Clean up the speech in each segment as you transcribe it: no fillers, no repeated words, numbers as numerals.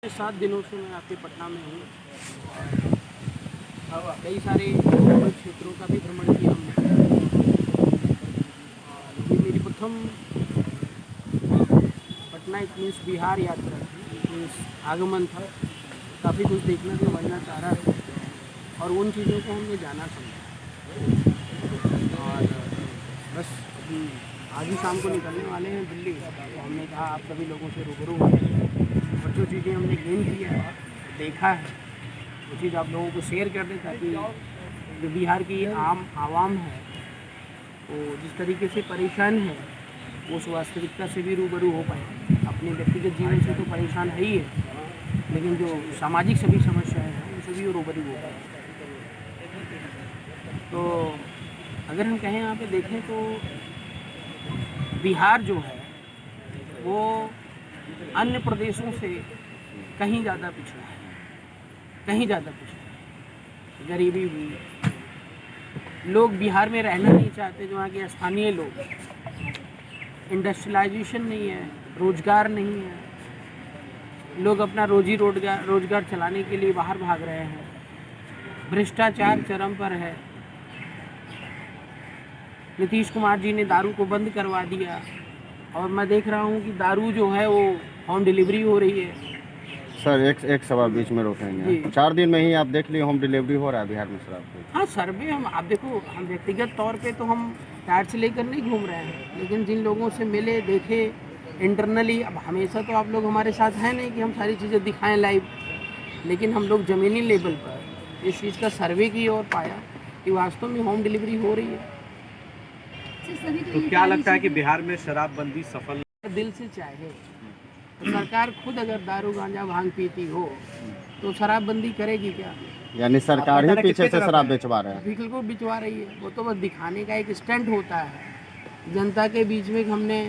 7 दिनों से मैं आपके पटना में हूँ। कई सारे क्षेत्रों का भी भ्रमण किया हमने। और ये मेरी प्रथम पटना इट मीन्स बिहार यात्रा थी, इट मीन्स आगमन था। काफ़ी कुछ देखना समझना चाह रहा था और उन चीज़ों को हमने जाना समझा। और बस अभी आज ही शाम को निकलने वाले हैं दिल्ली। तो हमने कहा आप सभी लोगों से रूबरू हों और जो चीज़ें हमने गेन किया है, देखा है, वो चीज़ आप लोगों को शेयर कर दें ताकि जो बिहार की आम आवाम है वो जिस तरीके से परेशान है वो उस वास्तविकता से भी रूबरू हो पाए। अपने व्यक्तिगत जीवन से तो परेशान है ही है, लेकिन जो सामाजिक सभी समस्याएं हैं उनसे भी वो रूबरू हो पाए। तो अगर हम कहें यहाँ पे देखें तो बिहार जो है वो अन्य प्रदेशों से कहीं ज़्यादा पिछड़ा है, कहीं ज़्यादा पिछड़ा है। गरीबी भी, लोग बिहार में रहना नहीं चाहते, जो वहाँ के स्थानीय लोग। इंडस्ट्रियलाइजेशन नहीं है, रोजगार नहीं है, लोग अपना रोजगार चलाने के लिए बाहर भाग रहे हैं। भ्रष्टाचार चरम पर है। नीतीश कुमार जी ने दारू को बंद करवा दिया और मैं देख रहा हूँ कि दारू जो है वो होम डिलीवरी हो रही है। सर एक सवाल बीच में रोकेंगे। 4 दिन में ही आप देख लिए होम डिलीवरी हो रहा है बिहार में शराब की। हाँ सर्वे हम आप देखो, हम व्यक्तिगत तौर पे तो हम टायर से लेकर नहीं घूम रहे हैं, लेकिन जिन लोगों से मिले देखे इंटरनली, अब हमेशा तो आप लोग हमारे साथ हैं नहीं कि हम सारी चीज़ें दिखाएं लाइव, लेकिन हम लोग ज़मीनी लेवल पर इस चीज़ का सर्वे किया और पाया कि वास्तव में होम डिलीवरी हो रही है। तो क्या लगता है कि बिहार में शराबबंदी सफल? दिल से चाहे तो सरकार खुद अगर दारू गांजा भांग पीती हो तो शराबबंदी करेगी क्या? यानी सरकार ही पीछे से शराब बेचवा रहा है। बिल्कुल बिचवा रही है। वो तो बस दिखाने का एक स्टंट होता है जनता के बीच में कि हमने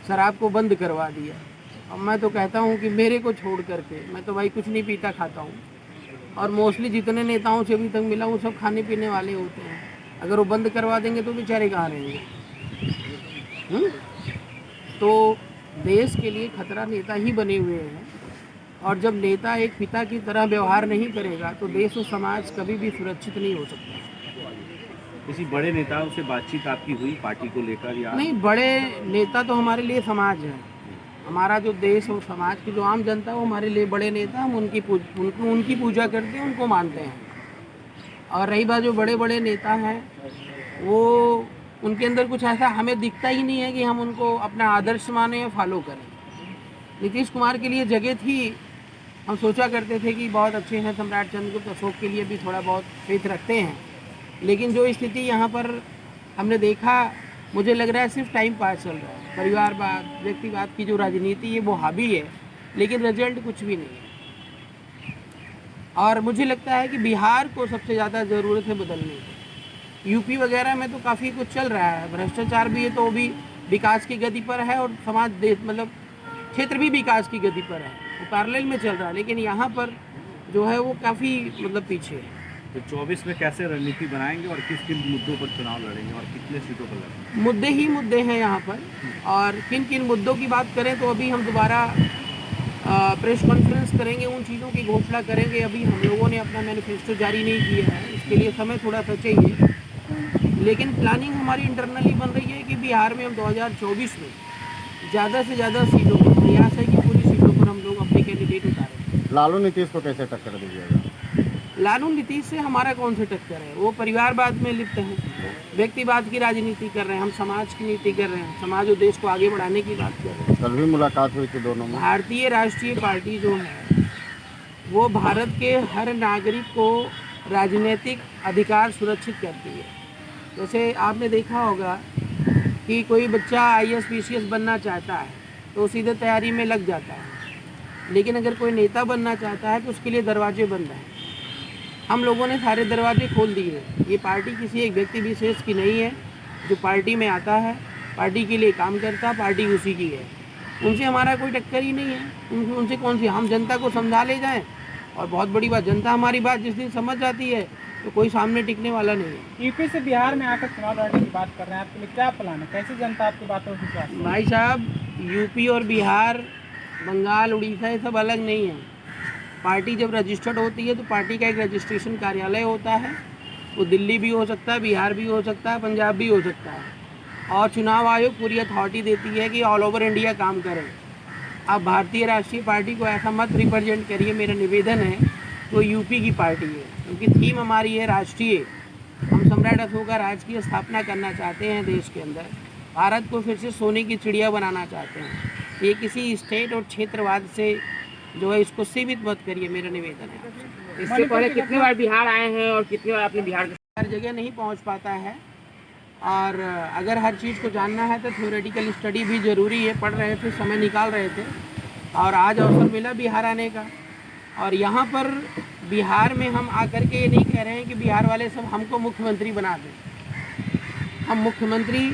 शराब को बंद करवा दिया। और मैं तो कहता हूँ कि मेरे को छोड़ करके, मैं तो भाई कुछ नहीं पीता खाता हूँ, और मोस्टली जितने नेताओं से अभी तक मिला हूँ सब खाने पीने वाले होते हैं। अगर वो बंद करवा देंगे तो बेचारे कहाँ रहेंगे? तो देश के लिए खतरा नेता ही बने हुए हैं, और जब नेता एक पिता की तरह व्यवहार नहीं करेगा तो देश और समाज कभी भी सुरक्षित नहीं हो सकता। किसी बड़े नेताओं से बातचीत आपकी हुई पार्टी को लेकर या नहीं? बड़े नेता तो हमारे लिए समाज है। हमारा जो देश और समाज की जो आम जनता है वो हमारे लिए बड़े नेता, हम उनकी पूजा करते हैं, उनको मानते हैं। और रही बात जो बड़े बड़े नेता हैं, वो उनके अंदर कुछ ऐसा हमें दिखता ही नहीं है कि हम उनको अपना आदर्श माने या फॉलो करें। नीतीश कुमार के लिए जगह थी, हम सोचा करते थे कि बहुत अच्छे हैं, सम्राट चंद्रगुप्त अशोक के लिए भी थोड़ा बहुत फेथ रखते हैं, लेकिन जो स्थिति यहाँ पर हमने देखा, मुझे लग रहा है सिर्फ टाइम पास चल रहा है। परिवारवाद, व्यक्तिवाद की जो राजनीति है वो हावी है, लेकिन रिजल्ट कुछ भी नहीं है। और मुझे लगता है कि बिहार को सबसे ज़्यादा ज़रूरत है बदलने की। यूपी वगैरह में तो काफ़ी कुछ चल रहा है, भ्रष्टाचार भी है तो वो भी विकास की गति पर है, और समाज देश मतलब क्षेत्र भी विकास की गति पर है, वो पैरेलल में चल रहा है। लेकिन यहाँ पर जो है वो काफ़ी मतलब पीछे है। तो 24 में कैसे रणनीति बनाएंगे और किस किन मुद्दों पर चुनाव लड़ेंगे और कितने सीटों पर लड़ेंगे? मुद्दे ही मुद्दे हैं यहाँ पर, और किन किन मुद्दों की बात करें तो अभी हम दोबारा प्रेस कॉन्फ्रेंस करेंगे, उन चीज़ों की घोषणा करेंगे। अभी हम लोगों ने अपना मैनिफेस्टो जारी नहीं किया है, इसके लिए समय थोड़ा सा चाहिए, लेकिन प्लानिंग हमारी इंटरनली बन रही है कि बिहार में हम 2024 में ज़्यादा से ज़्यादा सीटों पर, प्रयास है कि पूरी सीटों पर हम लोग अपने कैंडिडेट उतारें। लालू नीतीश को कैसे टक्कर दीजिएगा? लालू नीतीश से हमारा कौन से टक्कर है? वो परिवारवाद में लिप्त हैं, व्यक्तिवाद की राजनीति कर रहे हैं, हम समाज की नीति कर रहे हैं, समाज और देश को आगे बढ़ाने की बात कर रहे हैं। कल भी मुलाकात हुई थी दोनों में। भारतीय राष्ट्रीय पार्टी जो है वो भारत के हर नागरिक को राजनीतिक अधिकार सुरक्षित करती है। जैसे आपने देखा होगा कि कोई बच्चा IAS PCS बनना चाहता है तो सीधे तैयारी में लग जाता है, लेकिन अगर कोई नेता बनना चाहता है तो उसके लिए दरवाजे बंद हैं। हम लोगों ने सारे दरवाजे खोल दिए। ये पार्टी किसी एक व्यक्ति विशेष की नहीं है, जो पार्टी में आता है, पार्टी के लिए काम करता है, पार्टी उसी की है। उनसे हमारा कोई टक्कर ही नहीं है। उनसे कौन सी, हम जनता को समझा ले जाएं, और बहुत बड़ी बात, जनता हमारी बात जिस दिन समझ जाती है तो कोई सामने टिकने वाला नहीं है। यूपी से बिहार में आकर चुनाव लड़ने की बात कर रहे हैं, आपके लिए क्या प्लान है? कैसे जनता आपकी बातों पर विश्वास? भाई साहब, यूपी और बिहार, बंगाल, उड़ीसा ये सब अलग नहीं है। पार्टी जब रजिस्टर्ड होती है तो पार्टी का एक रजिस्ट्रेशन कार्यालय होता है, वो दिल्ली भी हो सकता है, बिहार भी हो सकता है, पंजाब भी हो सकता है। और चुनाव आयोग पूरी अथॉरिटी देती है कि ऑल ओवर इंडिया काम करें। आप भारतीय राष्ट्रीय पार्टी को ऐसा मत रिप्रेजेंट करिए, मेरा निवेदन है। तो यूपी की पार्टी है, क्योंकि थीम हमारी है राष्ट्रीय। हम सम्राट अशोक का राज की स्थापना करना चाहते हैं देश के अंदर, भारत को फिर से सोने की चिड़िया बनाना चाहते हैं। ये किसी स्टेट और क्षेत्रवाद से जो है इसको सीमित मत करिए, मेरा निवेदन है आपसे। इससे पहले कितनी बार बिहार आए हैं और कितनी बार आपने बिहार हर जगह नहीं पहुंच पाता है, और अगर हर चीज़ को जानना है तो थ्योरेटिकल स्टडी भी ज़रूरी है। पढ़ रहे थे, समय निकाल रहे थे, और आज अवसर मिला बिहार आने का। और यहाँ पर बिहार में हम आकर के ये नहीं कह रहे हैं कि बिहार वाले सब हमको मुख्यमंत्री बना दें। हम मुख्यमंत्री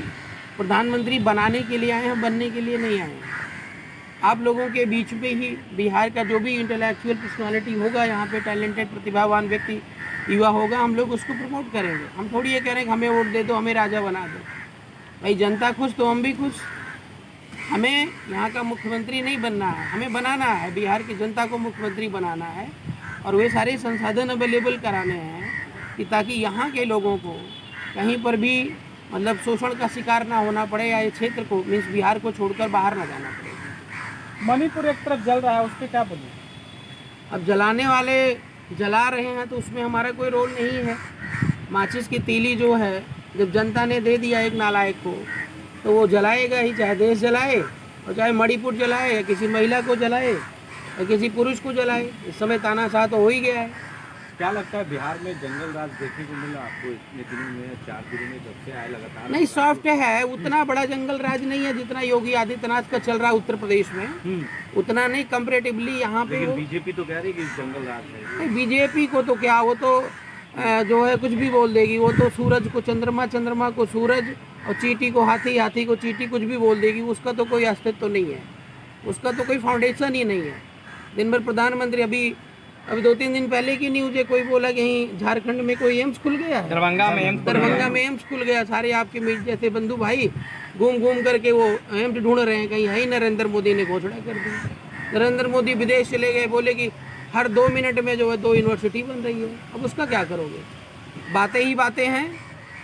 प्रधानमंत्री बनाने के लिए आए हैं, बनने के लिए नहीं आए हैं। आप लोगों के बीच में ही बिहार का जो भी इंटेलेक्चुअल पर्सनालिटी होगा, यहाँ पे टैलेंटेड प्रतिभावान व्यक्ति युवा होगा, हम लोग उसको प्रमोट करेंगे। हम थोड़ी ये कह रहे हैं कि हमें वोट दे दो, हमें राजा बना दो। भाई जनता खुश तो हम भी खुश। हमें यहाँ का मुख्यमंत्री नहीं बनना है, हमें बनाना है, बिहार की जनता को मुख्यमंत्री बनाना है। और वे सारे संसाधन अवेलेबल कराने हैं कि ताकि यहाँ के लोगों को कहीं पर भी मतलब शोषण का शिकार ना होना पड़े, या ये क्षेत्र को मीन्स बिहार को छोड़कर बाहर ना जाना पड़े। मणिपुर एक तरफ जल रहा है, उस पर क्या बोलिए? अब जलाने वाले जला रहे हैं तो उसमें हमारा कोई रोल नहीं है। माचिस की तीली जो है, जब जनता ने दे दिया एक नालायक को, तो वो जलाएगा ही, चाहे देश जलाए और चाहे मणिपुर जलाए, या किसी महिला को जलाए या किसी पुरुष को जलाए। इस समय तानाशाह तो हो ही गया है। क्या लगता है बिहार में जंगल राज देखने को मिला आपको इतने दिनों में, 4 दिनों में जब से आए लगातार? नहीं, सॉफ्ट है, उतना बड़ा जंगल राज नहीं है जितना योगी आदित्यनाथ का चल रहा है उत्तर प्रदेश में। उतना नहीं, कंपैरेटिवली यहाँ पे। लेकिन बीजेपी तो कह रही है कि जंगल राज है। नहीं, बीजेपी को तो क्या, वो तो जो है कुछ भी बोल देगी। वो तो सूरज को चंद्रमा, चंद्रमा को सूरज, और चींटी को हाथी, हाथी को चींटी, कुछ भी बोल देगी। उसका तो कोई अस्तित्व तो नहीं है, उसका तो कोई फाउंडेशन ही नहीं है। दिन भर प्रधानमंत्री, अभी 2-3 दिन पहले की न्यूज़ है, कोई बोला कहीं झारखंड में कोई एम्स खुल गया है, दरभंगा में एम्स खुल गया। सारे आपके मीडिया जैसे बंधु भाई घूम घूम करके वो एम्स ढूंढ रहे हैं, कहीं है ही। नरेंद्र मोदी ने घोषणा कर दी। नरेंद्र मोदी विदेश चले गए, बोले कि हर 2 मिनट में जो है 2 यूनिवर्सिटी बन रही है। अब उसका क्या करोगे? बातें ही बातें हैं,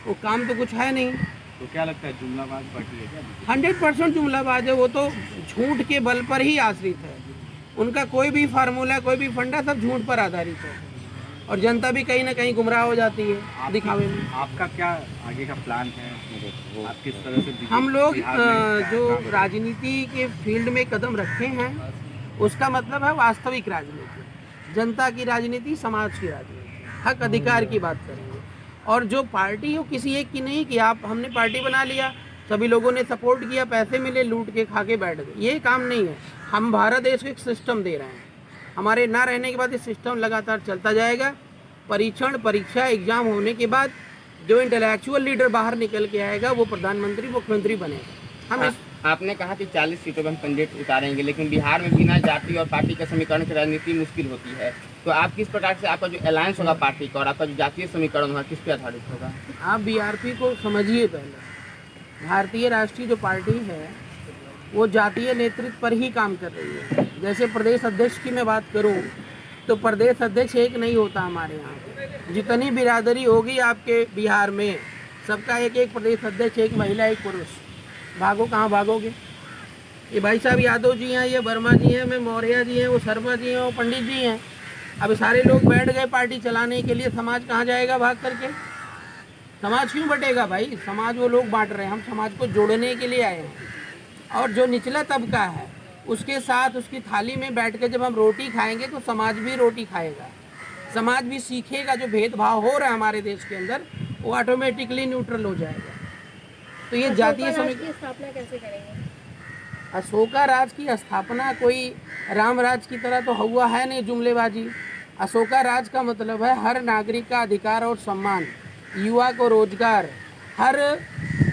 वो काम तो कुछ है नहीं। तो क्या लगता है जुमलाबाज पार्टी है क्या? 100% जुमलाबाज है। वो तो झूठ के बल पर ही आश्रित है। उनका कोई भी फार्मूला, कोई भी फंडा सब झूठ पर आधारित है, और जनता भी कहीं ना कहीं गुमराह हो जाती है दिखावे में। आपका क्या आगे का प्लान है? आप किस तरह से हम लोग जो राजनीति के फील्ड में कदम रखे हैं, उसका मतलब है वास्तविक राजनीति, जनता की राजनीति, समाज की राजनीति, हक अधिकार की बात करेंगे। और जो पार्टी हो किसी एक की नहीं कि आप हमने पार्टी बना लिया, सभी लोगों ने सपोर्ट किया, पैसे मिले, लूट के खा के बैठ गए, ये काम नहीं है। हम भारत देश को एक सिस्टम दे रहे हैं, हमारे ना रहने के बाद ये सिस्टम लगातार चलता जाएगा। परीक्षण, परीक्षा, एग्जाम होने के बाद जो इंटेलेक्चुअल लीडर बाहर निकल के आएगा वो प्रधानमंत्री, मुख्यमंत्री बनेगा। हम आपने कहा कि 40 सीटों पर हम कैंडिडेट उतारेंगे, लेकिन बिहार में बिना जाति और पार्टी का समीकरण की राजनीति मुश्किल होती है। तो आप किस प्रकार से, आपका जो अलायंस होगा पार्टी का और आपका जो जातीय समीकरण होगा, किस पे आधारित होगा? आप बीआरपी को समझिए। पहले भारतीय राष्ट्रीय जो पार्टी है वो जातीय नेतृत्व पर ही काम कर रही है। जैसे प्रदेश अध्यक्ष की मैं बात करूं तो प्रदेश अध्यक्ष एक नहीं होता हमारे यहाँ पे। जितनी बिरादरी होगी आपके बिहार में, सबका एक एक प्रदेश अध्यक्ष, एक महिला, एक पुरुष। भागो कहाँ भागोगे? ये भाई साहब यादव जी हैं, ये वर्मा जी हैं, मैं मौर्य जी हैं, वो शर्मा जी हैं, वो पंडित जी हैं। अब सारे लोग बैठ गए पार्टी चलाने के लिए, समाज कहाँ जाएगा भाग करके? समाज क्यों बटेगा भाई? समाज वो लोग बांट रहे हैं, हम समाज को जोड़ने के लिए आए हैं। और जो निचला तबका है उसके साथ उसकी थाली में बैठ के जब हम रोटी खाएंगे तो समाज भी रोटी खाएगा, समाज भी सीखेगा। जो भेदभाव हो रहा है हमारे देश के अंदर वो ऑटोमेटिकली न्यूट्रल हो जाएगा। तो ये जातीय स्थापना कैसे करेंगे? अशोका राज की स्थापना कोई राम राज की तरह तो हुआ है नहीं, जुमलेबाजी। अशोका राज का मतलब है हर नागरिक का अधिकार और सम्मान, युवा को रोजगार, हर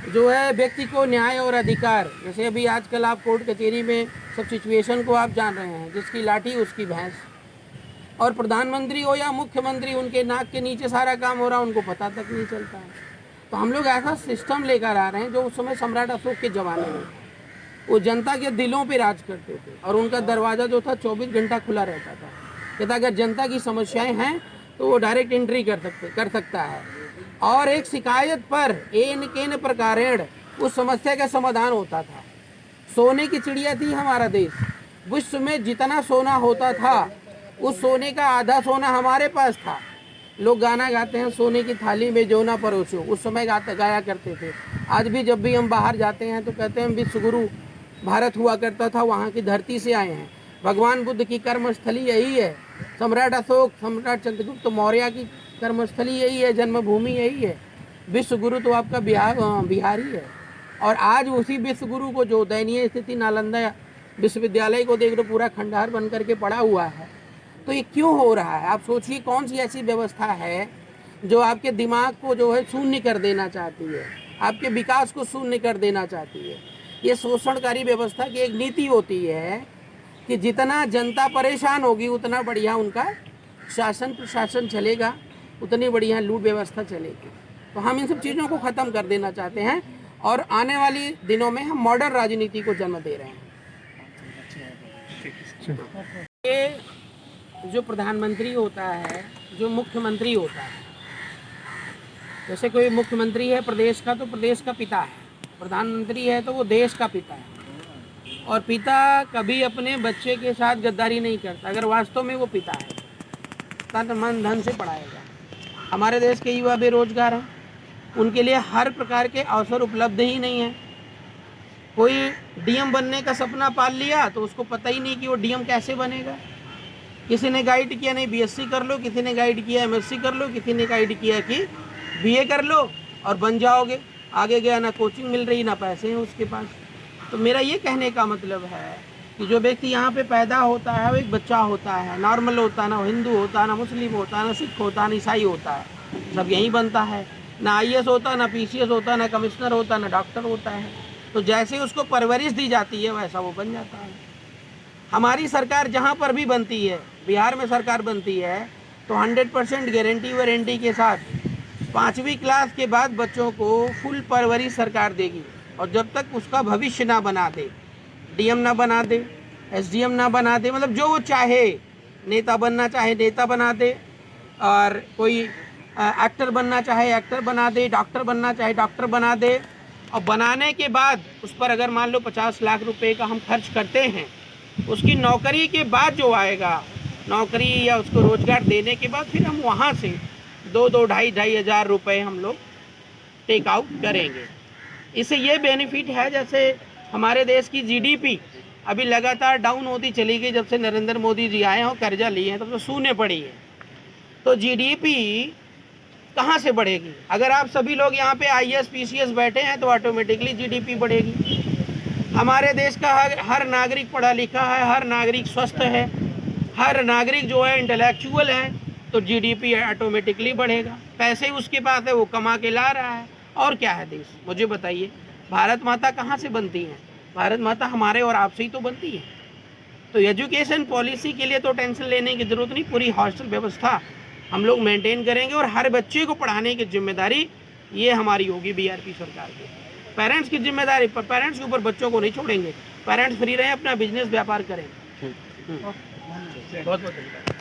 जो है व्यक्ति को न्याय और अधिकार। जैसे अभी आजकल आप कोर्ट कचहरी में सब सिचुएशन को आप जान रहे हैं, जिसकी लाठी उसकी भैंस। और प्रधानमंत्री हो या मुख्यमंत्री, उनके नाक के नीचे सारा काम हो रहा है, उनको पता तक नहीं चलता है। तो हम लोग ऐसा सिस्टम लेकर आ रहे हैं जो उस समय सम्राट अशोक के ज़माने में वो जनता के दिलों पे राज करते थे, और उनका दरवाज़ा जो था 24 घंटा खुला रहता था। कहता अगर जनता की समस्याएं हैं तो वो डायरेक्ट एंट्री कर सकता है, और एक शिकायत पर एन केन प्रकारेण उस समस्या का समाधान होता था। सोने की चिड़िया थी हमारा देश। विश्व में जितना सोना होता था उस सोने का आधा सोना हमारे पास था। लोग गाना गाते हैं, सोने की थाली में जो ना परोसो, उस समय गाया करते थे। आज भी जब भी हम बाहर जाते हैं तो कहते हैं विश्व गुरु भारत हुआ करता था, वहाँ की धरती से आए हैं। भगवान बुद्ध की कर्मस्थली यही है। सम्राट अशोक, सम्राट चंद्रगुप्त मौर्य की कर्मस्थली यही है, जन्मभूमि यही है। विश्व गुरु तो आपका बिहारी है। और आज उसी विश्व गुरु को जो दयनीय स्थिति नालंदा विश्वविद्यालय को देख लो, पूरा खंडहर बन करके पड़ा हुआ है। तो ये क्यों हो रहा है? आप सोचिए, कौन सी ऐसी व्यवस्था है जो आपके दिमाग को जो है शून्य कर देना चाहती है, आपके विकास को शून्य कर देना चाहती है। ये शोषणकारी व्यवस्था की एक नीति होती है कि जितना जनता परेशान होगी उतना बढ़िया उनका शासन प्रशासन चलेगा, उतनी बढ़िया लूट व्यवस्था चलेगी। तो हम इन सब चीज़ों को ख़त्म कर देना चाहते हैं और आने वाली दिनों में हम मॉडर्न राजनीति को जन्म दे रहे हैं। ये जो प्रधानमंत्री होता है, जो मुख्यमंत्री होता है, जैसे कोई मुख्यमंत्री है प्रदेश का तो प्रदेश का पिता है, प्रधानमंत्री है तो वो देश का पिता है। और पिता कभी अपने बच्चे के साथ गद्दारी नहीं करता अगर वास्तव में वो पिता है, तन मन धन से पढ़ाएगा। हमारे देश के युवा बेरोजगार हैं, उनके लिए हर प्रकार के अवसर उपलब्ध ही नहीं है। कोई डीएम बनने का सपना पाल लिया तो उसको पता ही नहीं कि वो डीएम कैसे बनेगा। किसी ने गाइड किया नहीं बीएससी कर लो, किसी ने गाइड किया एमएससी कर लो, किसी ने गाइड किया कि बीए कर लो और बन जाओगे। आगे गया ना कोचिंग मिल रही ना पैसे हैं उसके पास। तो मेरा ये कहने का मतलब है कि जो व्यक्ति यहाँ पे पैदा होता है वो एक बच्चा होता है, नॉर्मल होता है, ना हिंदू होता है, ना मुस्लिम होता है, ना सिख होता है, ना ईसाई होता है, सब यहीं बनता है। ना आईएएस होता, ना पीसीएस होता, ना कमिश्नर होता, ना डॉक्टर होता है। तो जैसे उसको परवरिश दी जाती है वैसा वो बन जाता है। हमारी सरकार जहाँ पर भी बनती है, बिहार में सरकार बनती है तो 100% गारंटी वारंटी के साथ 5वीं क्लास के बाद बच्चों को फुल परवरिश सरकार देगी। और जब तक उसका भविष्य ना बना दे, डीएम ना बना दे, एसडीएम ना बना दे, मतलब जो वो चाहे, नेता बनना चाहे नेता बना दे, और कोई एक्टर बनना चाहे एक्टर बना दे, डॉक्टर बनना चाहे डॉक्टर बना दे। और बनाने के बाद उस पर अगर मान लो 50 लाख रुपए का हम खर्च करते हैं, उसकी नौकरी के बाद जो आएगा, नौकरी या उसको रोजगार देने के बाद फिर हम वहाँ से 2-2, ढाई हज़ार रुपये हम लोग टेक आउट करेंगे। इससे ये बेनिफिट है, जैसे हमारे देश की जीडीपी अभी लगातार डाउन होती चली गई जब से नरेंद्र मोदी जी आए हैं और कर्जा लिए हैं, तब तो शून्य पड़ी है। तो जीडीपी कहाँ से बढ़ेगी? अगर आप सभी लोग यहाँ पे आईएएस पीसीएस बैठे हैं तो ऑटोमेटिकली जीडीपी बढ़ेगी। हमारे देश का हर नागरिक पढ़ा लिखा है, हर नागरिक स्वस्थ है, हर नागरिक जो है इंटेलेक्चुअल है, तो जीडीपी ऑटोमेटिकली बढ़ेगा। पैसे उसके पास है, वो कमा के ला रहा है। और क्या है देश? मुझे बताइए, भारत माता कहाँ से बनती है? भारत माता हमारे और आपसे ही तो बनती है। तो एजुकेशन पॉलिसी के लिए तो टेंशन लेने की ज़रूरत नहीं, पूरी हॉस्टल व्यवस्था हम लोग मेंटेन करेंगे और हर बच्चे को पढ़ाने की जिम्मेदारी ये हमारी होगी बीआरपी सरकार की। पेरेंट्स की जिम्मेदारी पर, पेरेंट्स के ऊपर बच्चों को नहीं छोड़ेंगे। पेरेंट्स फ्री रहें, अपना बिजनेस व्यापार करें। बहुत बहुत धन्यवाद।